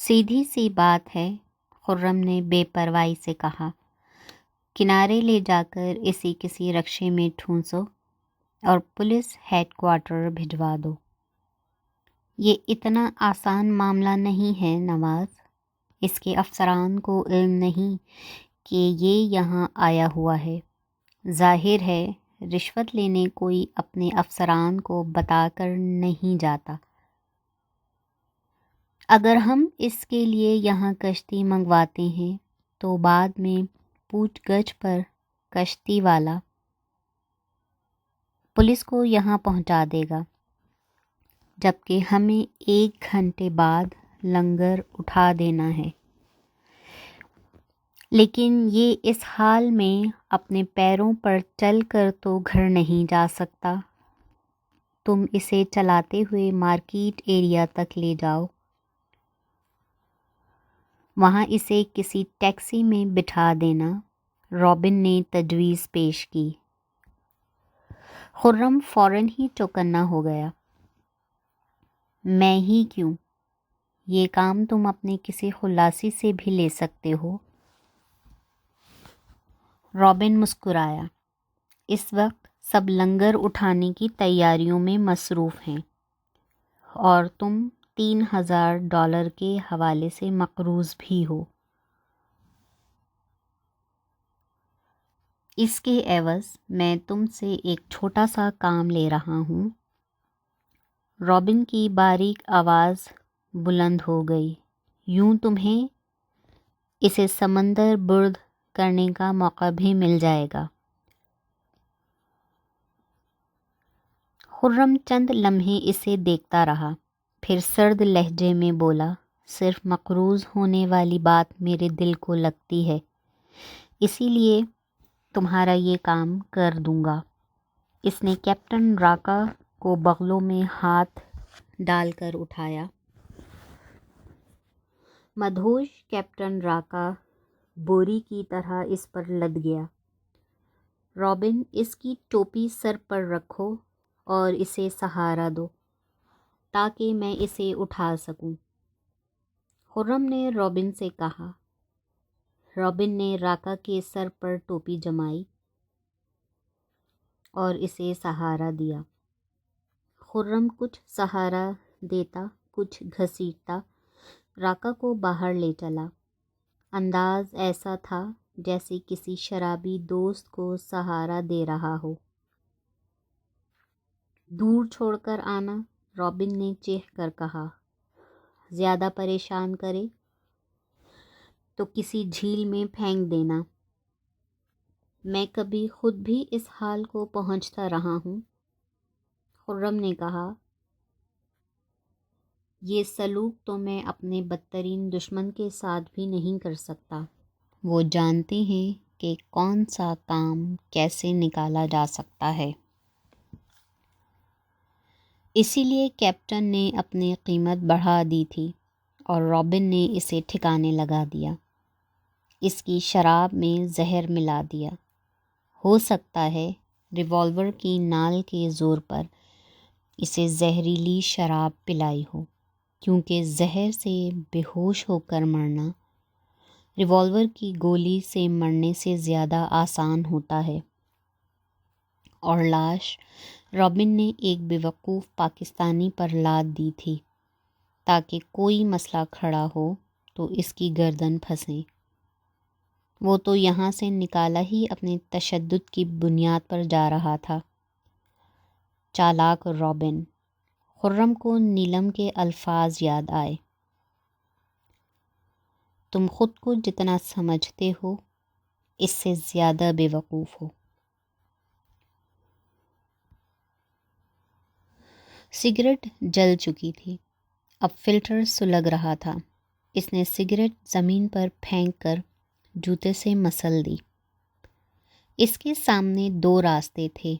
سیدھی سی بات ہے، خرم نے بے پرواہی سے کہا۔ کنارے لے جا کر اسی کسی رکشے میں ٹھونسو اور پولیس ہیڈ کوارٹر بھجوا دو۔ یہ اتنا آسان معاملہ نہیں ہے نواز۔ اس کے افسران کو علم نہیں کہ یہ یہاں آیا ہوا ہے۔ ظاہر ہے رشوت لینے کوئی اپنے افسران کو بتا کر نہیں جاتا۔ اگر ہم اس کے لیے یہاں کشتی منگواتے ہیں تو بعد میں پوچھ گچھ پر کشتی والا پولیس کو یہاں پہنچا دے گا، جبکہ ہمیں 1 گھنٹے بعد لنگر اٹھا دینا ہے۔ لیکن یہ اس حال میں اپنے پیروں پر چل کر تو گھر نہیں جا سکتا۔ تم اسے چلاتے ہوئے مارکیٹ ایریا تک لے جاؤ، وہاں اسے کسی ٹیکسی میں بٹھا دینا، رابن نے تجویز پیش کی۔ خرم فوراً ہی چوکنا ہو گیا۔ میں ہی کیوں؟ یہ کام تم اپنے کسی خلاصی سے بھی لے سکتے ہو۔ رابن مسکرایا۔ اس وقت سب لنگر اٹھانے کی تیاریوں میں مصروف ہیں اور تم $3000 کے حوالے سے مقروض بھی ہو۔ اس کے عوض میں تم سے ایک چھوٹا سا کام لے رہا ہوں۔ رابن کی باریک آواز بلند ہو گئی۔ یوں تمہیں اسے سمندر برد کرنے کا موقع بھی مل جائے گا۔ خرم چند لمحے اسے دیکھتا رہا، پھر سرد لہجے میں بولا، صرف مقروض ہونے والی بات میرے دل کو لگتی ہے، اسی لیے تمہارا یہ کام کر دوں گا۔ اس نے کیپٹن راکا کو بغلوں میں ہاتھ ڈال کر اٹھایا۔ مدہوش کیپٹن راکا بوری کی طرح اس پر لد گیا۔ رابن، اس کی ٹوپی سر پر رکھو اور اسے سہارا دو تاکہ میں اسے اٹھا سکوں، خرم نے رابن سے کہا۔ رابن نے راکا کے سر پر ٹوپی جمائی اور اسے سہارا دیا۔ خرم کچھ سہارا دیتا، کچھ گھسیٹتا، راکا کو باہر لے چلا۔ انداز ایسا تھا جیسے کسی شرابی دوست کو سہارا دے رہا ہو۔ دور چھوڑ کر آنا، رابن نے چیخ کر کہا۔ زیادہ پریشان کرے تو کسی جھیل میں پھینک دینا۔ میں کبھی خود بھی اس حال کو پہنچتا رہا ہوں، خرم نے کہا۔ یہ سلوک تو میں اپنے بدترین دشمن کے ساتھ بھی نہیں کر سکتا۔ وہ جانتے ہیں کہ کون سا کام کیسے نکالا جا سکتا ہے۔ اسی لیے کیپٹن نے اپنی قیمت بڑھا دی تھی اور رابن نے اسے ٹھکانے لگا دیا۔ اس کی شراب میں زہر ملا دیا۔ ہو سکتا ہے ریوالور کی نال کے زور پر اسے زہریلی شراب پلائی ہو، کیونکہ زہر سے بے ہوش ہو کر مرنا ریوالور کی گولی سے مرنے سے زیادہ آسان ہوتا ہے۔ اور لاش رابن نے ایک بیوقوف پاکستانی پر لاد دی تھی تاکہ کوئی مسئلہ کھڑا ہو تو اس کی گردن پھنسے۔ وہ تو یہاں سے نکالا ہی اپنے تشدد کی بنیاد پر جا رہا تھا۔ چالاک رابن! خرم کو نیلم کے الفاظ یاد آئے۔ تم خود کو جتنا سمجھتے ہو اس سے زیادہ بے وقوف ہو۔ سگریٹ جل چکی تھی، اب فلٹر سلگ رہا تھا۔ اس نے سگریٹ زمین پر پھینک کر جوتے سے مسل دی۔ اس کے سامنے 2 راستے تھے،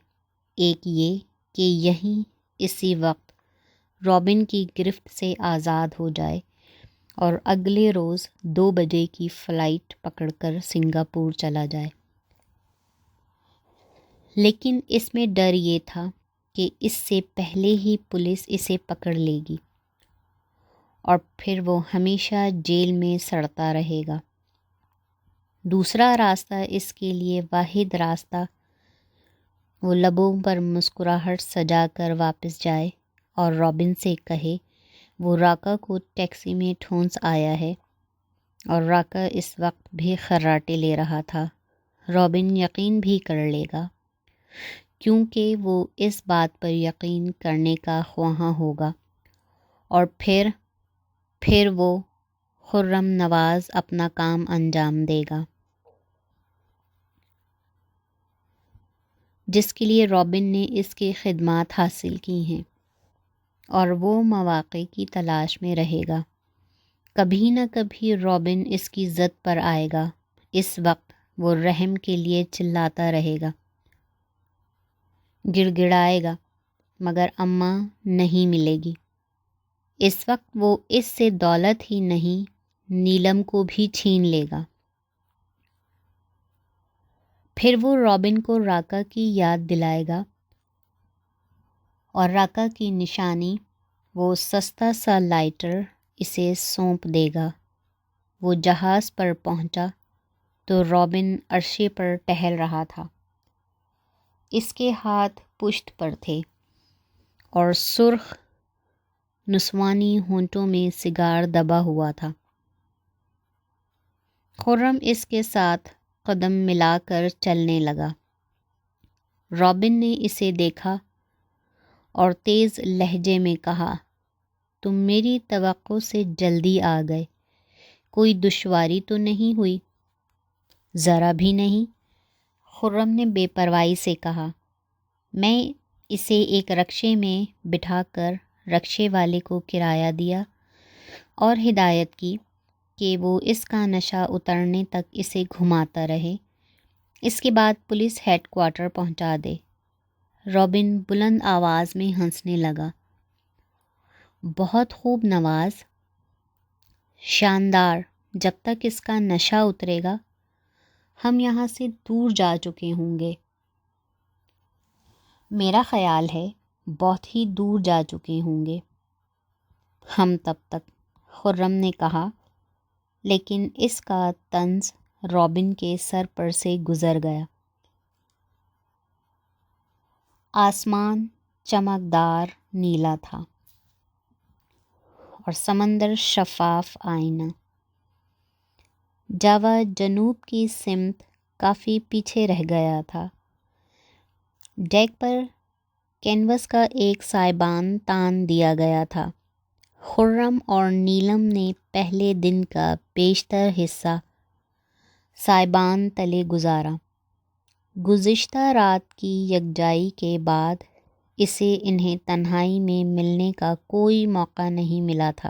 ایک یہ کہ یہیں اسی وقت رابن کی گرفت سے آزاد ہو جائے اور اگلے روز 2 بجے کی فلائٹ پکڑ کر سنگاپور چلا جائے۔ لیکن اس میں ڈر یہ تھا کہ اس سے پہلے ہی پولیس اسے پکڑ لے گی اور پھر وہ ہمیشہ جیل میں سڑتا رہے گا۔ دوسرا راستہ، اس کے لیے واحد راستہ، وہ لبوں پر مسکراہٹ سجا کر واپس جائے اور رابن سے کہے وہ راکا کو ٹیکسی میں ٹھونس آیا ہے اور راکا اس وقت بھی خراٹے لے رہا تھا۔ رابن یقین بھی کر لے گا کیونکہ وہ اس بات پر یقین کرنے کا خواہاں ہوگا، اور پھر وہ خرم نواز اپنا کام انجام دے گا جس کے لیے رابن نے اس کی خدمات حاصل کی ہیں، اور وہ مواقع کی تلاش میں رہے گا۔ کبھی نہ کبھی رابن اس کی زد پر آئے گا۔ اس وقت وہ رحم کے لیے چلاتا رہے گا، گڑ گڑائے گا، مگر اماں نہیں ملے گی۔ اس وقت وہ اس سے دولت ہی نہیں، نیلم کو بھی چھین لے گا۔ پھر وہ رابن کو راکا کی یاد دلائے گا، اور راکا کی نشانی، وہ سستا سا لائٹر، اسے سونپ دے گا۔ وہ جہاز پر پہنچا تو رابن عرشے پر ٹہل رہا تھا۔ اس کے ہاتھ پشت پر تھے اور سرخ نسوانی ہونٹوں میں سگار دبا ہوا تھا۔ خرم اس کے ساتھ قدم ملا کر چلنے لگا۔ رابن نے اسے دیکھا اور تیز لہجے میں کہا، تم میری توقع سے جلدی آ گئے، کوئی دشواری تو نہیں ہوئی؟ ذرا بھی نہیں، خرم نے بے پرواہی سے کہا۔ میں اسے ایک رکشے میں بٹھا کر رکشے والے کو کرایہ دیا اور ہدایت کی کہ وہ اس کا نشہ اترنے تک اسے گھماتا رہے، اس کے بعد پولیس ہیڈ کوارٹر پہنچا دے۔ رابن بلند آواز میں ہنسنے لگا۔ بہت خوب نواز، شاندار، جب تک اس کا نشہ اترے گا ہم یہاں سے دور جا چکے ہوں گے۔ میرا خیال ہے بہت ہی دور جا چکے ہوں گے ہم تب تک، خرم نے کہا، لیکن اس کا طنز رابن کے سر پر سے گزر گیا۔ آسمان چمکدار نیلا تھا اور سمندر شفاف آئینہ۔ جاوا جنوب کی سمت کافی پیچھے رہ گیا تھا۔ ڈیک پر کینوس کا ایک سائبان تان دیا گیا تھا۔ خرم اور نیلم نے پہلے دن کا بیشتر حصہ سائبان تلے گزارا۔ گزشتہ رات کی یکجائی کے بعد اسے انہیں تنہائی میں ملنے کا کوئی موقع نہیں ملا تھا۔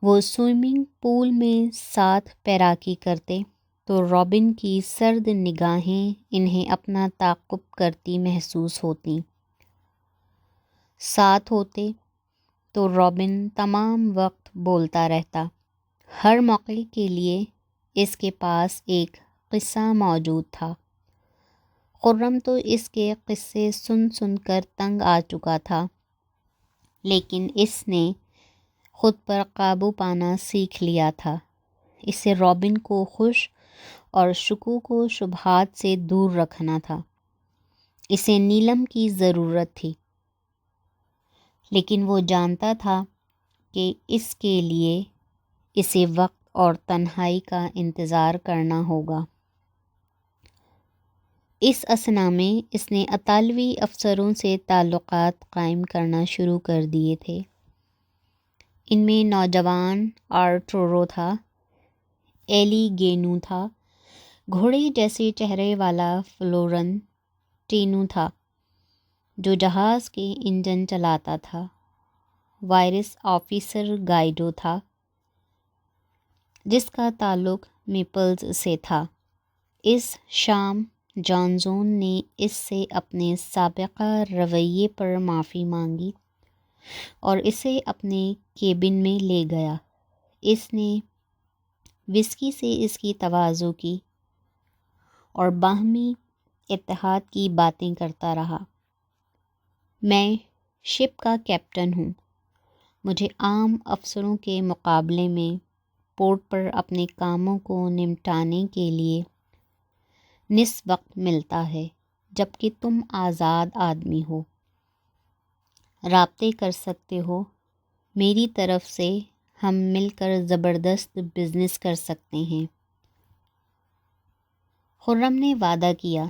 وہ سوئمنگ پول میں ساتھ تیراکی کرتے تو رابن کی سرد نگاہیں انہیں اپنا تعاقب کرتی محسوس ہوتیں۔ ساتھ ہوتے تو رابن تمام وقت بولتا رہتا۔ ہر موقع کے لیے اس کے پاس ایک قصہ موجود تھا۔ خرم تو اس کے قصے سن سن کر تنگ آ چکا تھا، لیکن اس نے خود پر قابو پانا سیکھ لیا تھا۔ اسے رابن کو خوش اور شکوک و شبہات سے دور رکھنا تھا۔ اسے نیلم کی ضرورت تھی، لیکن وہ جانتا تھا کہ اس کے لیے اسے وقت اور تنہائی کا انتظار کرنا ہوگا۔ اس اثنا میں اس نے اطالوی افسروں سے تعلقات قائم کرنا شروع کر دیے تھے۔ ان میں نوجوان آرٹورو تھا، ایلی گینو تھا، گھوڑے جیسے چہرے والا فلورنٹینو تھا جو جہاز کے انجن چلاتا تھا، وائرس آفیسر گائیڈو تھا جس کا تعلق میپلز سے تھا۔ اس شام جانزون نے اس سے اپنے سابقہ رویے پر معافی مانگی اور اسے اپنے کیبن میں لے گیا۔ اس نے وسکی سے اس کی تواضع کی اور باہمی اتحاد کی باتیں کرتا رہا۔ میں شپ کا کیپٹن ہوں. مجھے عام افسروں کے مقابلے میں پورٹ پر اپنے کاموں کو نمٹانے کے لیے نصف وقت ملتا ہے، جبکہ تم آزاد آدمی ہو، رابطے کر سکتے ہو. میری طرف سے ہم مل کر زبردست بزنس کر سکتے ہیں. خرم نے وعدہ کیا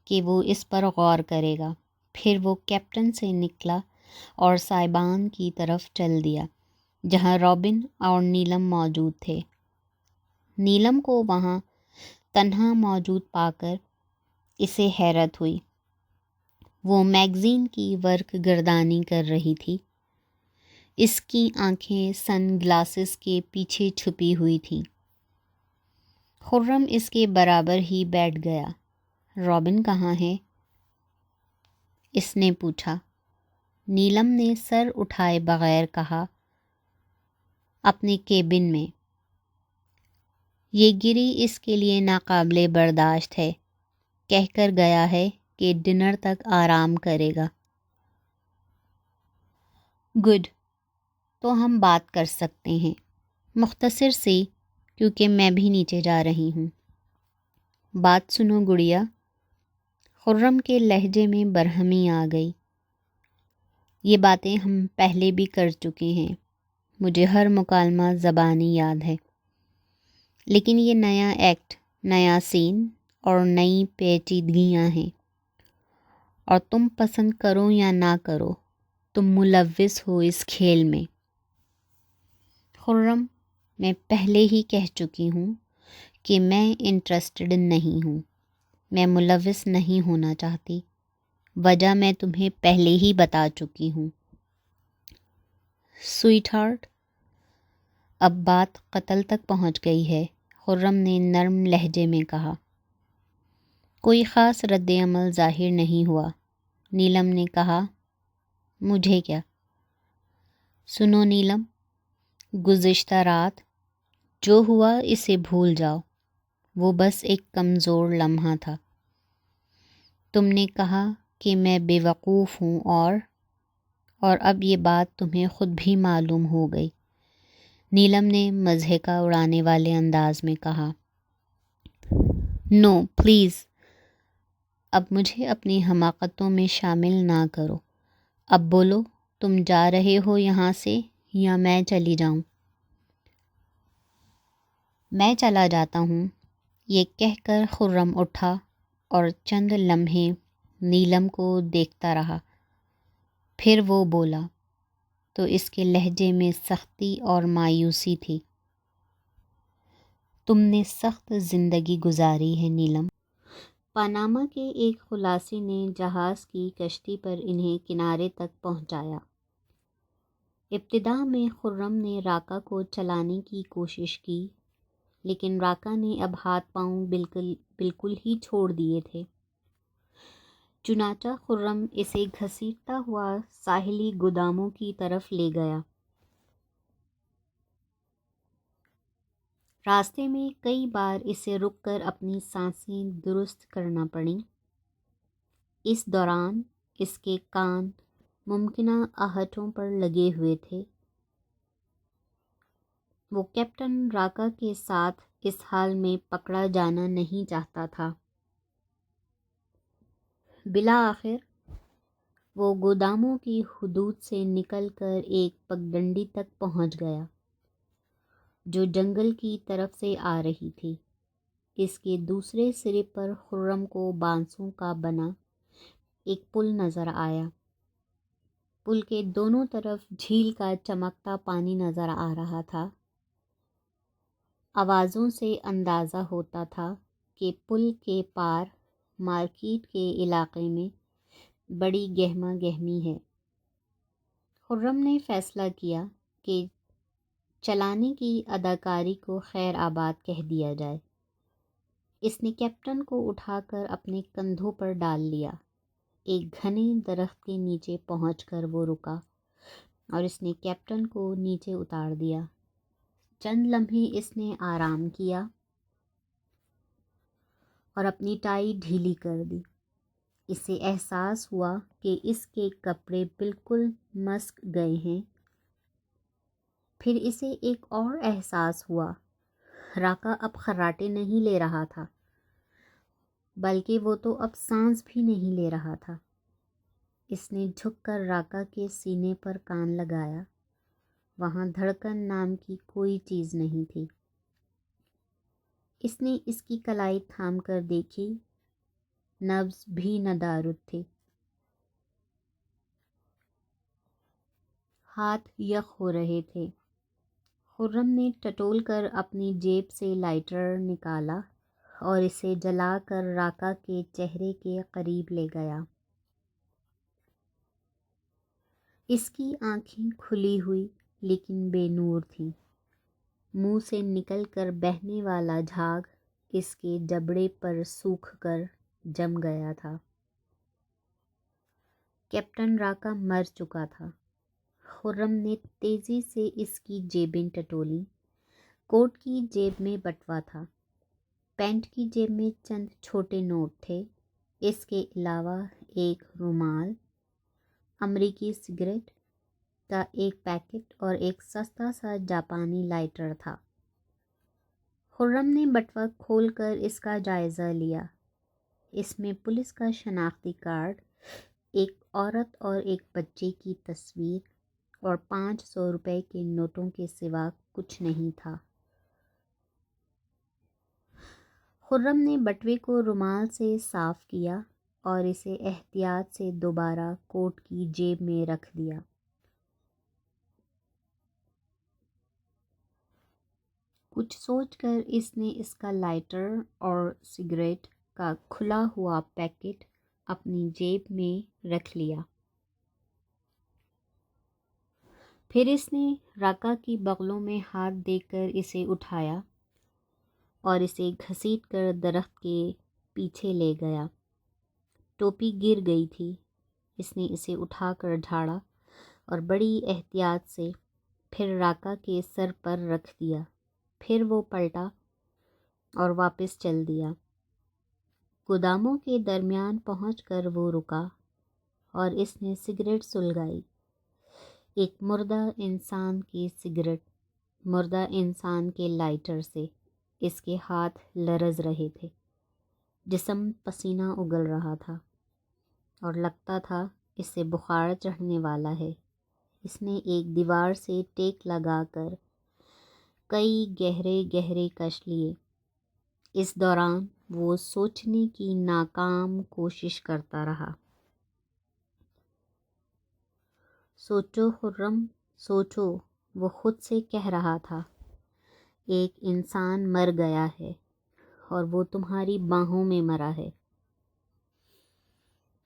کہ وہ اس پر غور کرے گا. پھر وہ کیپٹن سے نکلا اور سائبان کی طرف چل دیا جہاں رابن اور نیلم موجود تھے. نیلم کو وہاں تنہا موجود پا کر اسے حیرت ہوئی. وہ میگزین کی ورق گردانی کر رہی تھی. اس کی آنکھیں سن گلاسز کے پیچھے چھپی ہوئی تھیں. خرم اس کے برابر ہی بیٹھ گیا. رابن کہاں ہے؟ اس نے پوچھا. نیلم نے سر اٹھائے بغیر کہا، اپنے کیبن میں. یہ گری اس کے لیے ناقابل برداشت ہے. کہہ کر گیا ہے کہ ڈنر تک آرام کرے گا. گڈ، تو ہم بات کر سکتے ہیں، مختصر سی، کیونکہ میں بھی نیچے جا رہی ہوں. بات سنو گڑیا. خرم کے لہجے میں برہمی آ گئی. یہ باتیں ہم پہلے بھی کر چکے ہیں. مجھے ہر مکالمہ زبانی یاد ہے، لیکن یہ نیا ایکٹ، نیا سین اور نئی پیچیدگیاں ہیں، اور تم پسند کرو یا نہ کرو تم ملوث ہو اس کھیل میں. خرم، میں پہلے ہی کہہ چکی ہوں کہ میں انٹرسٹڈ نہیں ہوں. میں ملوث نہیں ہونا چاہتی. وجہ میں تمہیں پہلے ہی بتا چکی ہوں. سویٹ ہارٹ، اب بات قتل تک پہنچ گئی ہے، خرم نے نرم لہجے میں کہا. کوئی خاص رد عمل ظاہر نہیں ہوا. نیلم نے کہا، مجھے کیا؟ سنو نیلم، گزشتہ رات جو ہوا اسے بھول جاؤ. وہ بس ایک کمزور لمحہ تھا. تم نے کہا کہ میں بے وقوف ہوں اور اب یہ بات تمہیں خود بھی معلوم ہو گئی. نیلم نے مضحکہ اڑانے والے انداز میں کہا. نو پلیز، اب مجھے اپنی حماقتوں میں شامل نہ کرو. اب بولو، تم جا رہے ہو یہاں سے یا میں چلی جاؤں؟ میں چلا جاتا ہوں. یہ کہہ کر خرم اٹھا اور چند لمحے نیلم کو دیکھتا رہا. پھر وہ بولا تو اس کے لہجے میں سختی اور مایوسی تھی. تم نے سخت زندگی گزاری ہے نیلم. پاناما کے ایک خلاصی نے جہاز کی کشتی پر انہیں کنارے تک پہنچایا. ابتدا میں خرم نے راکا کو چلانے کی کوشش کی، لیکن راکا نے اب ہاتھ پاؤں بالکل ہی چھوڑ دیے تھے. چنانچہ خرم اسے گھسیٹتا ہوا ساحلی گوداموں کی طرف لے گیا. راستے میں کئی بار اسے رک کر اپنی سانسیں درست کرنا پڑیں. اس دوران اس کے کان ممکنہ آہٹوں پر لگے ہوئے تھے. وہ کیپٹن راکا کے ساتھ اس حال میں پکڑا جانا نہیں چاہتا تھا. بالآخر وہ گوداموں کی حدود سے نکل کر ایک پگڈنڈی تک پہنچ گیا جو جنگل کی طرف سے آ رہی تھی. اس کے دوسرے سرے پر خرم کو بانسوں کا بنا ایک پل نظر آیا. پل کے دونوں طرف جھیل کا چمکتا پانی نظر آ رہا تھا. آوازوں سے اندازہ ہوتا تھا کہ پل کے پار مارکیٹ کے علاقے میں بڑی گہما گہمی ہے. خرم نے فیصلہ کیا کہ چلانے کی اداکاری کو خیر آباد کہہ دیا جائے. اس نے کیپٹن کو اٹھا کر اپنے کندھوں پر ڈال لیا. ایک گھنے درخت کے نیچے پہنچ کر وہ رکا اور اس نے کیپٹن کو نیچے اتار دیا. چند لمحے اس نے آرام کیا اور اپنی ٹائی ڈھیلی کر دی. اسے احساس ہوا کہ اس کے کپڑے بالکل مسک گئے ہیں۔ پھر اسے ایک اور احساس ہوا، راکا اب خراٹے نہیں لے رہا تھا، بلکہ وہ تو اب سانس بھی نہیں لے رہا تھا۔ اس نے جھک کر راکا کے سینے پر کان لگایا، وہاں دھڑکن نام کی کوئی چیز نہیں تھی۔ اس نے اس کی کلائی تھام کر دیکھی، نبض بھی ندارد تھے۔ ہاتھ یخ ہو رہے تھے۔ خرم نے ٹٹول کر اپنی جیب سے لائٹر نکالا اور اسے جلا کر راکا کے چہرے کے قریب لے گیا۔ اس کی آنکھیں کھلی ہوئی لیکن بے نور تھیں۔ منہ سے نکل کر بہنے والا جھاگ اس کے جبڑے پر سوکھ کر جم گیا تھا۔ کیپٹن راکا مر چکا تھا۔ خرم نے تیزی سے اس کی جیبیں ٹٹولیں۔ کوٹ کی جیب میں بٹوا تھا، پینٹ کی جیب میں چند چھوٹے نوٹ تھے، اس کے علاوہ ایک رومال، امریکی سگریٹ کا ایک پیکٹ اور ایک سستا سا جاپانی لائٹر تھا۔ خرم نے بٹوا کھول کر اس کا جائزہ لیا۔ اس میں پولیس کا شناختی کارڈ، ایک عورت اور ایک بچے کی تصویر اور 500 روپے کے نوٹوں کے سوا کچھ نہیں تھا۔ خرم نے بٹوے کو رومال سے صاف کیا اور اسے احتیاط سے دوبارہ کوٹ کی جیب میں رکھ دیا۔ کچھ سوچ کر اس نے اس کا لائٹر اور سگریٹ کا کھلا ہوا پیکٹ اپنی جیب میں رکھ لیا۔ پھر اس نے راکا کی بغلوں میں ہاتھ دے کر اسے اٹھایا اور اسے گھسیٹ کر درخت کے پیچھے لے گیا۔ ٹوپی گر گئی تھی۔ اس نے اسے اٹھا کر جھاڑا اور بڑی احتیاط سے پھر راکا کے سر پر رکھ دیا۔ پھر وہ پلٹا اور واپس چل دیا۔ گوداموں کے درمیان پہنچ کر وہ رکا اور اس نے سگریٹ سلگائی۔ ایک مردہ انسان کی سگریٹ، مردہ انسان کے لائٹر سے اس کے ہاتھ لرز رہے تھے، جسم پسینہ اگل رہا تھا اور لگتا تھا اس سے بخار چڑھنے والا ہے۔ اس نے ایک دیوار سے ٹیک لگا کر کئی گہرے گہرے کش لیے۔ اس دوران وہ سوچنے کی ناکام کوشش کرتا رہا۔ سوچو خرم، سوچو، وہ خود سے کہہ رہا تھا۔ ایک انسان مر گیا ہے اور وہ تمہاری باہوں میں مرا ہے۔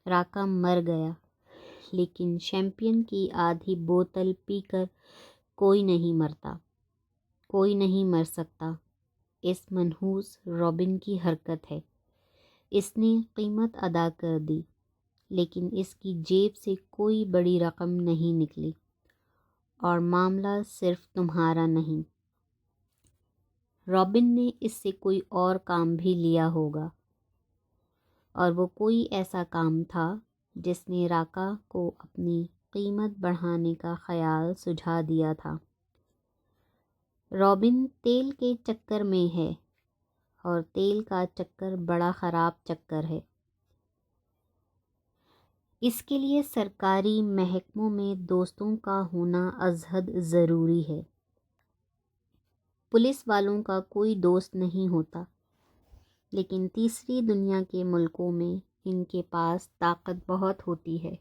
راکا مر گیا، لیکن شیمپین کی آدھی بوتل پی کر کوئی نہیں مرتا، کوئی نہیں مر سکتا۔ اس منحوس رابن کی حرکت ہے۔ اس نے قیمت ادا کر دی، لیکن اس کی جیب سے کوئی بڑی رقم نہیں نکلی، اور معاملہ صرف تمہارا نہیں۔ رابن نے اس سے کوئی اور کام بھی لیا ہوگا، اور وہ کوئی ایسا کام تھا جس نے راکا کو اپنی قیمت بڑھانے کا خیال سجھا دیا تھا۔ رابن تیل کے چکر میں ہے، اور تیل کا چکر بڑا خراب چکر ہے۔ اس کے لیے سرکاری محکموں میں دوستوں کا ہونا ازحد ضروری ہے۔ پولیس والوں کا کوئی دوست نہیں ہوتا، لیکن تیسری دنیا کے ملکوں میں ان کے پاس طاقت بہت ہوتی ہے۔